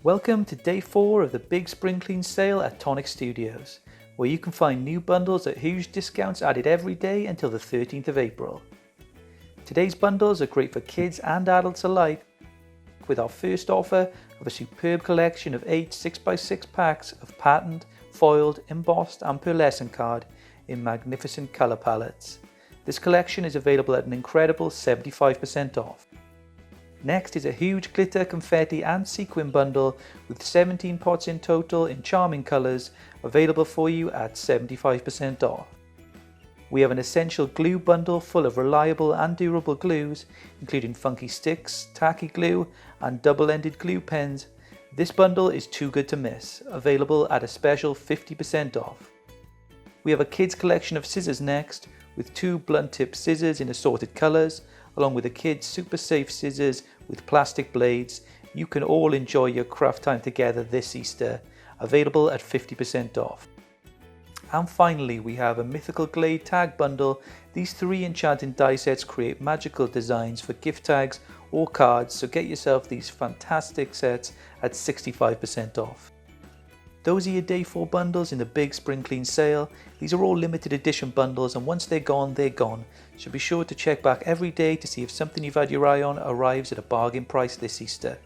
Welcome to day 4 of the big spring clean sale at Tonic Studios, where you can find new bundles at huge discounts added every day until the 13th of April. Today's bundles are great for kids and adults alike, with our first offer of a superb collection of 8 6x6 packs of patterned, foiled, embossed and pearlescent card in magnificent colour palettes. This collection is available at an incredible 75% off. Next is a huge glitter, confetti and sequin bundle with 17 pots in total in charming colours, available for you at 75% off. We have an essential glue bundle full of reliable and durable glues, including funky sticks, tacky glue and double-ended glue pens. This bundle is too good to miss, available at a special 50% off. We have a kids collection of scissors next, with 2 blunt tip scissors in assorted colours, along with a kids super safe scissors with plastic blades. You can all enjoy your craft time together this Easter, available at 50% off. And finally, we have a Mythical Glade tag bundle. These 3 enchanting die sets create magical designs for gift tags or cards, so get yourself these fantastic sets at 65% off. Those are your day 4 bundles in the big spring clean sale. These are all limited edition bundles, and once they're gone, they're gone. So be sure to check back every day to see if something you've had your eye on arrives at a bargain price this Easter.